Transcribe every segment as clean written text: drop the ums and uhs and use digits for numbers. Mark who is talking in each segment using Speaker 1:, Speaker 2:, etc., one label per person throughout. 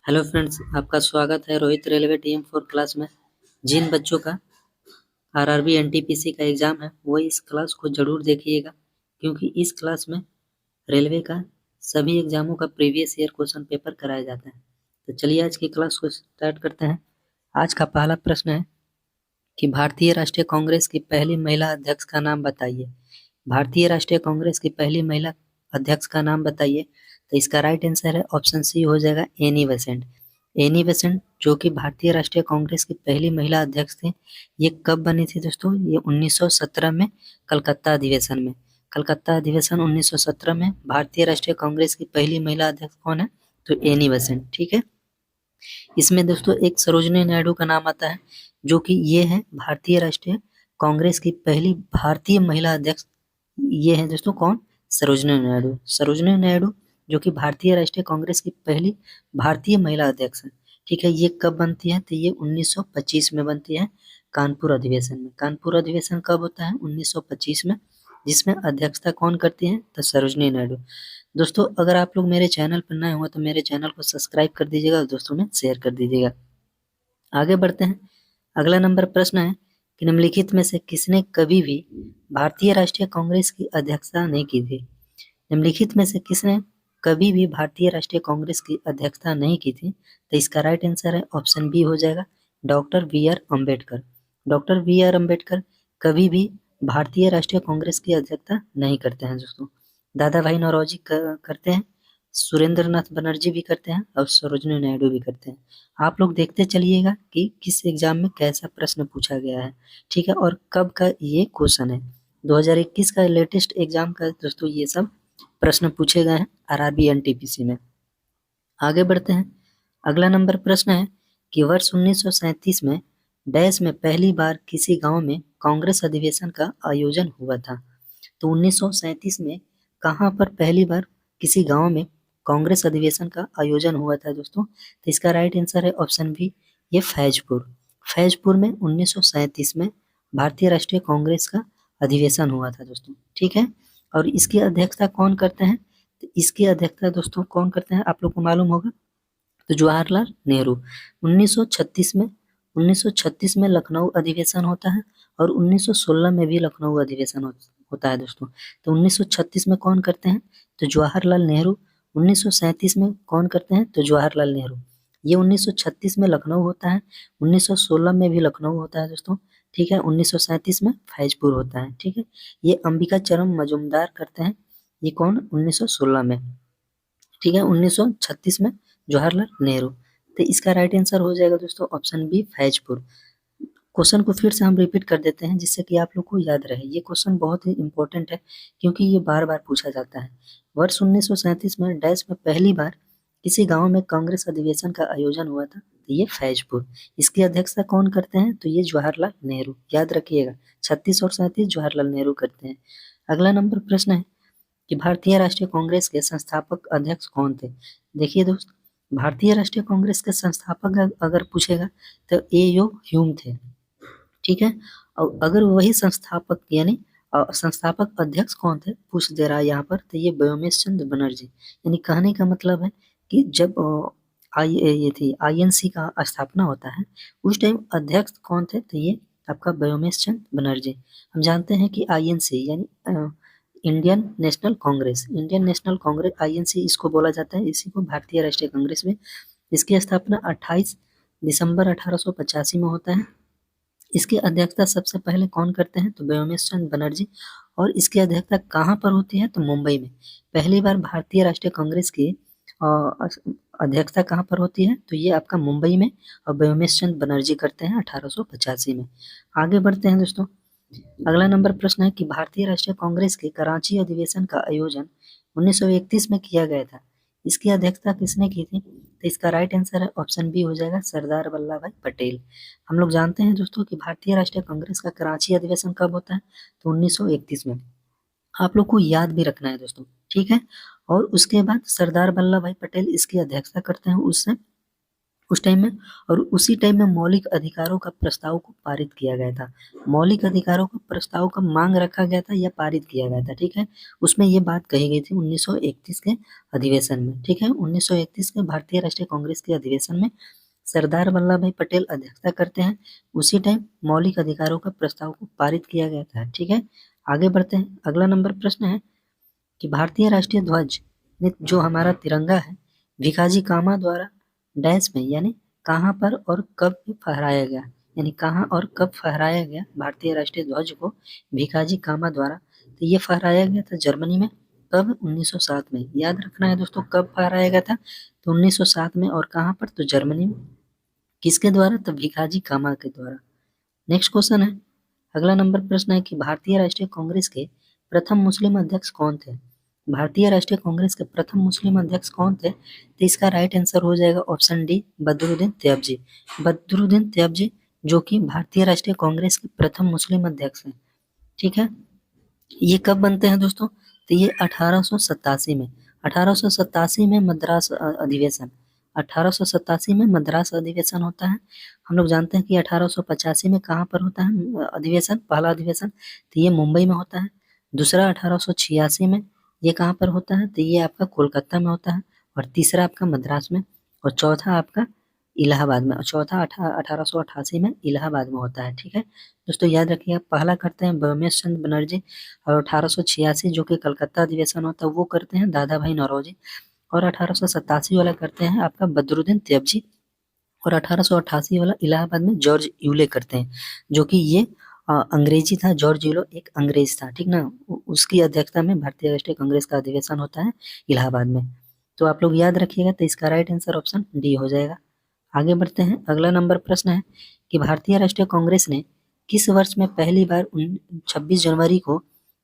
Speaker 1: Hello friends, आपका स्वागत है रोहित रेलवे टीम 4 क्लास में। जिन बच्चों का आरआरबी एनटीपीसी का एग्ज़ाम है वो इस क्लास को ज़रूर देखिएगा, क्योंकि इस क्लास में रेलवे का सभी एग्ज़ामों का प्रीवियस ईयर क्वेश्चन पेपर कराया जाता है। तो चलिए आज की क्लास को स्टार्ट करते हैं। आज का पहला प्रश्न है कि भारतीय राष्ट्रीय कांग्रेस की पहली महिला अध्यक्ष का नाम बताइए। भारतीय राष्ट्रीय कांग्रेस की पहली महिला अध्यक्ष का नाम बताइए। तो इसका राइट आंसर है ऑप्शन सी हो जाएगा एनी बेसेंट। एनी बेसेंट जो कि भारतीय राष्ट्रीय कांग्रेस की पहली महिला अध्यक्ष थी। ये कब बनी थी दोस्तों? ये 1917 में कलकत्ता अधिवेशन में। कलकत्ता अधिवेशन 1917 में भारतीय राष्ट्रीय कांग्रेस की पहली महिला अध्यक्ष कौन है? तो एनी बेसेंट। ठीक है। इसमें दोस्तों एक सरोजिनी नायडू का नाम आता है, जो कि ये है भारतीय राष्ट्रीय कांग्रेस की पहली भारतीय महिला अध्यक्ष। ये है दोस्तों कौन? सरोजिनी नायडू। सरोजिनी नायडू जो कि भारतीय राष्ट्रीय कांग्रेस की पहली भारतीय महिला अध्यक्ष है। ठीक है। ये कब बनती है? तो ये 1925 में बनती है, कानपुर अधिवेशन में। कानपुर अधिवेशन कब होता है? 1925 में, जिसमें अध्यक्षता कौन करती है? तो सरोजिनी नायडू। दोस्तों अगर आप लोग मेरे चैनल पर नए हो तो मेरे चैनल को सब्सक्राइब कर दीजिएगा और दोस्तों में शेयर कर दीजिएगा। आगे बढ़ते हैं। अगला नंबर प्रश्न है कि निम्नलिखित में से किसने कभी भी भारतीय राष्ट्रीय कांग्रेस की अध्यक्षता नहीं की थी? निम्नलिखित में से किसने कभी भी भारतीय राष्ट्रीय कांग्रेस की अध्यक्षता नहीं की थी? तो इसका राइट आंसर है ऑप्शन बी हो जाएगा doctor B R Ambedkar. Doctor B R Ambedkar कभी भी भारतीय राष्ट्रीय कांग्रेस की अध्यक्षता नहीं करते हैं दोस्तों। दादा भाई नौरोजी करते हैं, सुरेंद्र नाथ बनर्जी भी करते हैं और सरोजिनी नायडू भी करते हैं। आप लोग देखते चलिएगा कि किस एग्जाम में कैसा प्रश्न पूछा गया है। ठीक है। और कब का ये क्वेश्चन है? 2021 का लेटेस्ट एग्जाम का दोस्तों ये सब प्रश्न पूछे गए हैं आरआरबी एनटीपीसी में। आगे बढ़ते हैं। अगला नंबर प्रश्न है कि वर्ष 1937 में डैश में पहली बार किसी गांव में कांग्रेस अधिवेशन का आयोजन हुआ था। तो 1937 में कहाँ पर पहली बार किसी गांव में कांग्रेस अधिवेशन का आयोजन हुआ था दोस्तों? तो इसका राइट आंसर है ऑप्शन बी, ये फैजपुर। फैजपुर में 1937 में भारतीय राष्ट्रीय कांग्रेस का अधिवेशन हुआ था दोस्तों। ठीक है। और इसकी अध्यक्षता कौन करते हैं? तो इसकी अध्यक्षता दोस्तों कौन करते हैं आप लोग को मालूम होगा, तो जवाहरलाल नेहरू। 1936 में 1936 में लखनऊ अधिवेशन होता है और 1916 में भी लखनऊ अधिवेशन होता है दोस्तों। तो 1936 में कौन करते हैं? तो जवाहरलाल नेहरू। 1937 में कौन करते हैं? तो जवाहरलाल नेहरू। ये 1936 में लखनऊ होता है, 1916 में भी लखनऊ होता है दोस्तों। ठीक है। 1937 में फैजपुर होता है। ठीक है। ये अंबिका चरण मजूमदार करते हैं। ये कौन? 1916 में। ठीक है। 1936 में जवाहरलाल नेहरू। तो इसका राइट आंसर हो जाएगा दोस्तों ऑप्शन बी, फैजपुर। क्वेश्चन को फिर से हम रिपीट कर देते हैं जिससे कि आप लोग को याद रहे। ये क्वेश्चन बहुत ही इंपॉर्टेंट है क्योंकि ये बार बार पूछा जाता है। वर्ष 1937 में डैश में पहली बार किसी गांव में कांग्रेस अधिवेशन का आयोजन हुआ था, तो ये फैजपुर। इसकी अध्यक्षता कौन करते हैं? तो ये जवाहरलाल नेहरू। याद रखिएगा, 36 और 37 जवाहरलाल नेहरू करते हैं। अगला नंबर प्रश्न है कि भारतीय राष्ट्रीय कांग्रेस के संस्थापक अध्यक्ष कौन थे? देखिए दोस्त, भारतीय राष्ट्रीय कांग्रेस के संस्थापक अगर पूछेगा तो ए यो ह्यूम थे। ठीक है। और अगर वही संस्थापक यानी संस्थापक अध्यक्ष कौन थे पूछ दे रहा है यहाँ पर, तो ये व्योमेश चंद्र बनर्जी। यानी कहने का मतलब है कि जब ये थी आईएनसी का स्थापना होता है उस टाइम अध्यक्ष कौन थे? तो ये आपका व्योमेश चंद्र बनर्जी। हम जानते हैं कि आईएनसी यानी Indian national Congress, Indian national Congress INC इसको बोला जाता है, इसी को भारतीय राष्ट्रीय कांग्रेस में। इसकी स्थापना 28 दिसंबर 1885 में होता है। इसकी अध्यक्षता सबसे पहले कौन करते हैं? तो व्योमेश चंद्र बनर्जी। और इसकी अध्यक्षता कहाँ पर होती है? तो मुंबई में। पहली बार भारतीय राष्ट्रीय कांग्रेस की अध्यक्षता कहाँ पर होती है? तो ये आपका मुंबई में, और व्योमेश चंद्र बनर्जी करते हैं 1885 में। आगे बढ़ते हैं दोस्तों। अगला नंबर प्रश्न है कि भारतीय राष्ट्रीय कांग्रेस के कराची अधिवेशन का आयोजन 1931 में किया गया था। इसकी अध्यक्षता किसने की थी? तो इसका राइट आंसर है ऑप्शन बी हो जाएगा सरदार वल्लभ भाई पटेल। हम लोग जानते हैं दोस्तों कि भारतीय राष्ट्रीय कांग्रेस का कराची अधिवेशन कब होता है? तो 1931 में। आप लोग को याद भी रखना है दोस्तों। ठीक है। और उसके बाद सरदार वल्लभ भाई पटेल इसकी अध्यक्षता करते हैं उससे उस टाइम में। और उसी टाइम में मौलिक अधिकारों का प्रस्ताव को पारित किया गया था। मौलिक अधिकारों का प्रस्ताव का मांग रखा गया था या पारित किया गया था, ठीक है। उसमें ये बात कही गई थी 1931 के अधिवेशन में, ठीक है। 1931 के भारतीय राष्ट्रीय कांग्रेस के अधिवेशन में सरदार वल्लभ भाई पटेल अध्यक्षता करते हैं। उसी टाइम मौलिक अधिकारों का प्रस्ताव को पारित किया गया था, ठीक है। आगे बढ़ते हैं। अगला नंबर प्रश्न है कि भारतीय राष्ट्रीय ध्वज में जो हमारा तिरंगा है, भिखाजी कामा द्वारा डैश में यानी कहाँ पर और कब फहराया गया, यानी कहाँ और कब फहराया गया भारतीय राष्ट्रीय ध्वज को भिखाजी कामा द्वारा। तो ये फहराया गया था जर्मनी में। कब? 1907 में। याद रखना है दोस्तों, कब फहराया गया था? तो 1907 में। और कहाँ पर? तो जर्मनी में। किसके द्वारा? तो भिखाजी कामा के द्वारा। नेक्स्ट क्वेश्चन है। अगला नंबर प्रश्न है कि भारतीय राष्ट्रीय कांग्रेस के प्रथम मुस्लिम अध्यक्ष कौन थे? भारतीय राष्ट्रीय कांग्रेस के प्रथम मुस्लिम अध्यक्ष कौन थे? तो इसका राइट आंसर हो जाएगा ऑप्शन डी, बदरुद्दीन तैयबजी। बदरुद्दीन तैयबजी जो कि भारतीय राष्ट्रीय कांग्रेस के प्रथम मुस्लिम अध्यक्ष हैं, ठीक है। ये कब बनते हैं दोस्तों? तो ये 1887 में। 1887 में मद्रास अधिवेशन, 1887 में मद्रास अधिवेशन होता है। हम लोग जानते हैं कि 1885 में कहाँ पर होता है अधिवेशन, पहला अधिवेशन? तो ये मुंबई में होता है। दूसरा 1886 में, ये कहाँ पर होता है? तो ये आपका कोलकाता में होता है। और तीसरा आपका मद्रास में। और चौथा आपका इलाहाबाद में। और चौथा 1888 में इलाहाबाद में होता है, ठीक है। दोस्तों याद रखिए, पहला करते हैं ब्रह्मेश चंद्र बनर्जी। और 1886 जो कि कलकत्ता अधिवेशन होता है वो करते हैं दादा भाई नौरोजी। और 1887 वाला करते हैं आपका बदरुद्दीन तैयबजी। और 1888 वाला इलाहाबाद में जॉर्ज यूले करते हैं, जो कि ये अंग्रेजी था। जॉर्ज यूले एक अंग्रेज था, ठीक ना। उसकी अध्यक्षता में भारतीय राष्ट्रीय कांग्रेस का अधिवेशन होता है इलाहाबाद में। तो आप लोग याद रखिएगा। तो इसका राइट आंसर ऑप्शन डी हो जाएगा। आगे बढ़ते हैं। अगला नंबर प्रश्न है कि भारतीय राष्ट्रीय कांग्रेस ने किस वर्ष में पहली बार 26 जनवरी को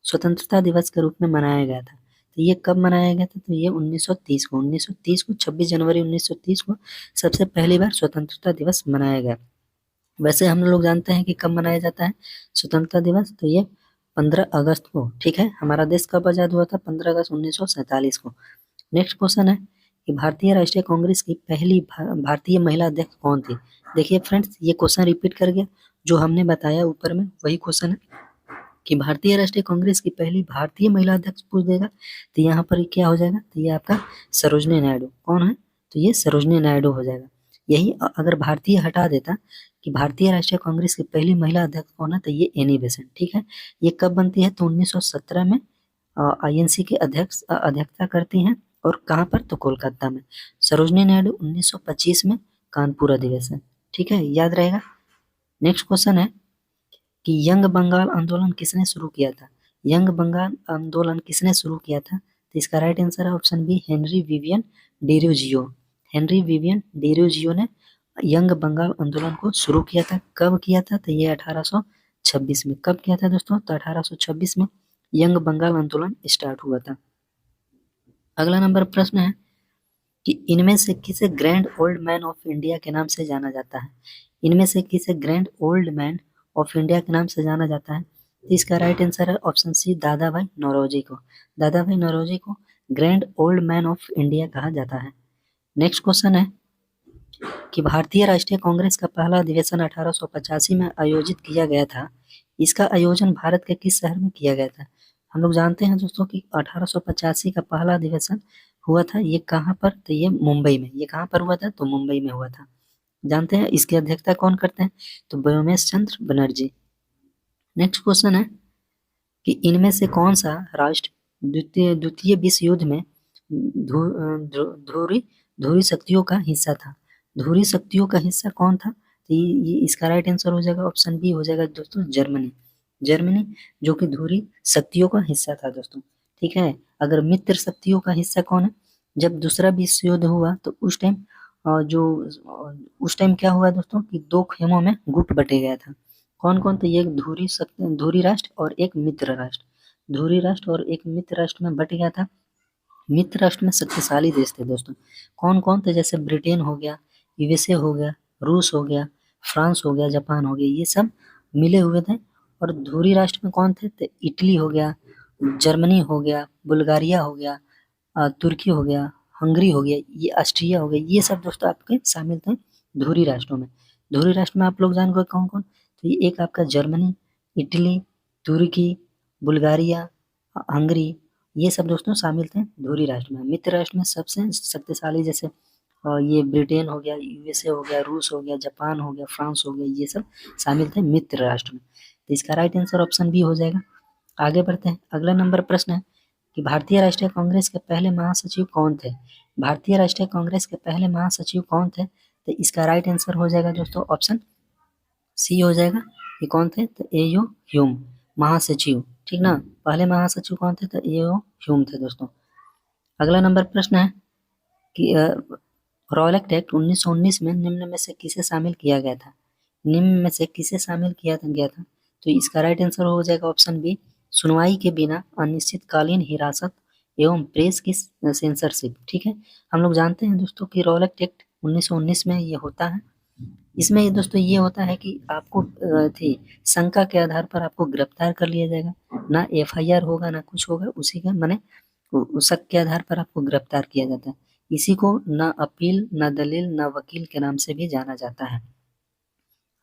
Speaker 1: स्वतंत्रता दिवस के रूप में मनाया गया था? तो ये कब मनाया गया था? तो ये 1930 को। 1930 को 26 जनवरी 1930 को सबसे पहली बार स्वतंत्रता दिवस मनाया गया। वैसे हम लोग जानते हैं कि कब मनाया जाता है स्वतंत्रता दिवस? तो ये 15 अगस्त को, ठीक है। हमारा देश कब आजाद हुआ था? 15 अगस्त 1947 को। नेक्स्ट क्वेश्चन है कि भारतीय राष्ट्रीय कांग्रेस की पहली भारतीय महिला अध्यक्ष कौन थी? देखिए फ्रेंड्स, ये क्वेश्चन रिपीट कर गया, जो हमने बताया ऊपर में वही क्वेश्चन है कि भारतीय राष्ट्रीय कांग्रेस की पहली भारतीय महिला अध्यक्ष पूछ देगा। तो यहाँ पर क्या हो जाएगा? तो ये आपका सरोजनी नायडू। कौन है? तो ये सरोजनी नायडू हो जाएगा। यही अगर भारतीय हटा देता कि भारतीय राष्ट्रीय कांग्रेस की पहली महिला अध्यक्ष कौन है, तो ये एनी बेसेंट, ठीक है। ये कब बनती है? तो 1917 में आईएनसी के अध्यक्षता करती हैं। और कहाँ पर? तो कोलकाता में। सरोजनी नायडू 1925 में कानपुर अधिवेशन, ठीक है, याद रहेगा। नेक्स्ट क्वेश्चन है कि यंग बंगाल आंदोलन किसने शुरू किया था? यंग बंगाल आंदोलन किसने शुरू किया था? तो इसका राइट आंसर है option B, Henry Vivian Derozio. Henry Vivian Derozio ने यंग बंगाल आंदोलन को शुरू किया था। कब किया था? तो ये 1826 में। कब किया था दोस्तों? तो 1826 में यंग बंगाल आंदोलन स्टार्ट हुआ था। अगला नंबर प्रश्न है कि इनमें से किसे grand old man of India के नाम से जाना जाता है? इनमें से किसे grand old man of India के नाम से जाना जाता है? तो इसका राइट आंसर है ऑप्शन सी, दादा भाई नौरोजी को। दादा भाई नौरोजी को grand old man of India कहा जाता है। नेक्स्ट क्वेश्चन है कि भारतीय राष्ट्रीय कांग्रेस का पहला अधिवेशन 1885 में आयोजित किया गया था। इसका आयोजन भारत के किस शहर में किया गया था? हम लोग जानते हैं दोस्तों कि 1885 का पहला अधिवेशन हुआ था, ये कहाँ पर? तो ये मुंबई में। ये कहाँ पर हुआ था? तो मुंबई में हुआ था। जानते हैं इसकी अध्यक्षता कौन करते हैं? तो ब्योमेश चंद्र बनर्जी। नेक्स्ट क्वेश्चन है कि इनमें से कौन सा राष्ट्र द्वितीय विश्व युद्ध में ध्रुवी ध्रुवी शक्तियों का हिस्सा था? ध्रुवी शक्तियों का हिस्सा कौन था? तो ये इसका राइट आंसर हो जाएगा ऑप्शन बी हो जाएगा दोस्तों, जर्मनी। जर्मनी जो कि ध्रुवी शक्तियों का हिस्सा था दोस्तों, ठीक है। अगर मित्र शक्तियों का हिस्सा कौन है? जब दूसरा विश्व युद्ध हुआ तो उस टाइम उस टाइम क्या हुआ दोस्तों कि दो खेमों में गुट बटे गया था। कौन कौन? तो ये ध्रुवी राष्ट्र और एक मित्र राष्ट्र। ध्रुवी राष्ट्र और एक मित्र राष्ट्र में बट गया था। मित्र राष्ट्र में शक्तिशाली देश थे दोस्तों। कौन कौन? तो जैसे ब्रिटेन हो गया, यूएसए हो गया, रूस हो गया, फ्रांस हो गया, जापान हो गया, ये सब मिले हुए थे। और ध्रुवी राष्ट्र में कौन थे? तो इटली हो गया, जर्मनी हो गया, बुल्गारिया हो गया, तुर्की हो गया, हंगरी हो गया, ये ऑस्ट्रिया हो गया, ये सब दोस्तों आपके शामिल थे धुरी राष्ट्रों में। धुरी राष्ट्र में आप लोग जानते हो कौन कौन, तो ये एक आपका जर्मनी, इटली, तुर्की, बुल्गारिया, हंगरी, ये सब दोस्तों शामिल थे धुरी राष्ट्र में। मित्र राष्ट्र में सबसे शक्तिशाली जैसे ये ब्रिटेन हो गया, यूएसए हो गया, रूस हो गया, जापान हो गया, फ्रांस हो गया, ये सब शामिल थे मित्र राष्ट्र में। तो इसका राइट आंसर ऑप्शन बी हो जाएगा। आगे बढ़ते हैं, अगला नंबर प्रश्न है कि भारतीय राष्ट्रीय कांग्रेस के पहले महासचिव कौन थे। भारतीय राष्ट्रीय कांग्रेस के पहले महासचिव कौन थे, तो इसका राइट आंसर हो जाएगा दोस्तों ऑप्शन सी हो जाएगा। ये कौन थे, तो एयो ह्यूम महासचिव, ठीक ना। पहले महासचिव कौन थे, तो एयो ह्यूम थे दोस्तों। अगला नंबर प्रश्न है कि रॉलेट एक्ट 1919 में निम्न में से किसे शामिल किया गया था। निम्न में से किसे शामिल किया गया था, तो इसका राइट आंसर हो जाएगा ऑप्शन बी, सुनवाई के बिना अनिश्चितकालीन हिरासत एवं प्रेस की सेंसरशिप। ठीक है, हम लोग जानते हैं दोस्तों कि रॉलेट एक्ट 1919 में ये होता है। इसमें दोस्तों ये होता है कि आपको थी शंका के आधार पर आपको गिरफ्तार कर लिया जाएगा, ना एफआईआर होगा ना कुछ होगा, उसी का माने शक के आधार पर आपको गिरफ्तार किया जाता है। इसी को ना अपील, ना दलील, ना वकील के नाम से भी जाना जाता है।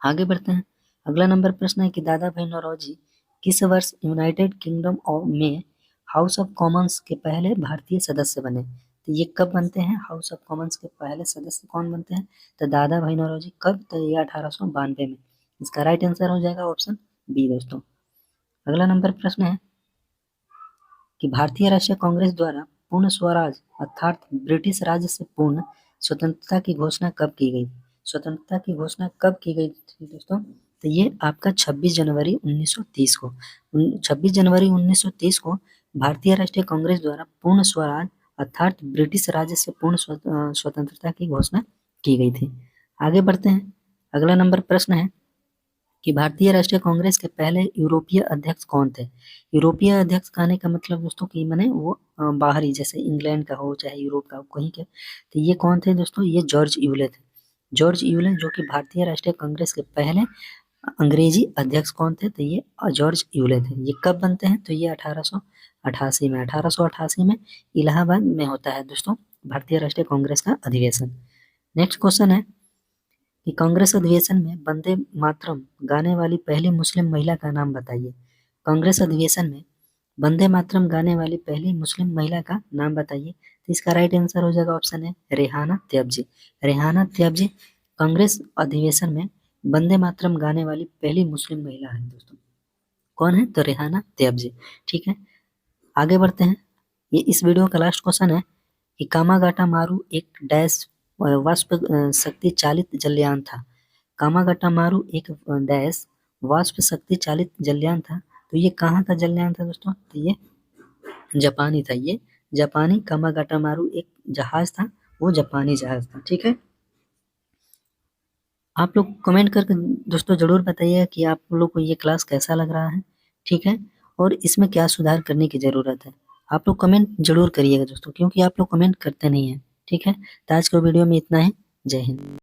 Speaker 1: आगे बढ़ते हैं, अगला नंबर प्रश्न है कि दादा भाई नौरोजी किस वर्ष यूनाइटेड किंगडम में हाउस ऑफ कॉमन्स के पहले भारतीय सदस्य बने। तो ये कब बनते हैं, हाउस ऑफ कॉमन्स के पहले सदस्य कौन बनते हैं, तो दादा भाई नौरोजी कब, तो ये 1892 में। इसका राइट आंसर हो जाएगा ऑप्शन बी दोस्तों। अगला नंबर प्रश्न है कि भारतीय राष्ट्रीय कांग्रेस द्वारा पूर्ण स्वराज अर्थात ब्रिटिश राज्य से पूर्ण स्वतंत्रता की घोषणा कब की गई। स्वतंत्रता की घोषणा कब की गई थी दोस्तों, तो ये आपका 26 जनवरी 1930 को। 26 जनवरी 1930 को भारतीय राष्ट्रीय कांग्रेस द्वारा पूर्ण स्वराज अर्थात ब्रिटिश राज्य से पूर्ण स्वतंत्रता की घोषणा की गई थी। आगे बढ़ते हैं, अगला नंबर प्रश्न है कि भारतीय राष्ट्रीय कांग्रेस के पहले यूरोपीय अध्यक्ष कौन थे। यूरोपीय अध्यक्ष कहने का मतलब दोस्तों कि माने वो बाहरी, जैसे इंग्लैंड का हो चाहे यूरोप का हो कहीं के, तो ये कौन थे दोस्तों, ये जॉर्ज यूले थे। जॉर्ज यूले जो कि भारतीय राष्ट्रीय कांग्रेस के पहले अंग्रेजी अध्यक्ष कौन थे, तो ये जॉर्ज यूले थे। ये कब बनते हैं, तो ये 1888 में। 1888 में इलाहाबाद में होता है दोस्तों भारतीय राष्ट्रीय कांग्रेस का अधिवेशन। नेक्स्ट क्वेश्चन है कि कांग्रेस अधिवेशन में वंदे मातरम गाने वाली पहली मुस्लिम महिला का नाम बताइए। कांग्रेस अधिवेशन में वंदे मातरम गाने वाली पहली मुस्लिम महिला का नाम बताइए, तो इसका राइट आंसर हो जाएगा ऑप्शन है रेहाना त्याबजी। रेहाना त्याबजी कांग्रेस अधिवेशन में वंदे मातरम गाने वाली पहली मुस्लिम महिला है दोस्तों। कौन है, तो रेहाना त्याबजी। ठीक है, आगे बढ़ते हैं, ये इस वीडियो का लास्ट क्वेश्चन है कि कामागाटा मारू एक डैश वाष्प शक्ति चालित जलयान था। कामागाटा मारू एक डैश वाष्प शक्ति चालित जलयान था, तो ये कहाँ का जलयान था दोस्तों, तो ये जापानी था। ये जापानी कामागाटा मारू एक जहाज था, वो जापानी जहाज था। ठीक है, आप लोग कमेंट करके दोस्तों जरूर बताइए कि आप लोग को ये क्लास कैसा लग रहा है। ठीक है, और इसमें क्या सुधार करने की ज़रूरत है, आप लोग कमेंट जरूर करिएगा दोस्तों, क्योंकि आप लोग कमेंट करते नहीं हैं। ठीक है, तो आज के वीडियो में इतना ही। जय हिंद।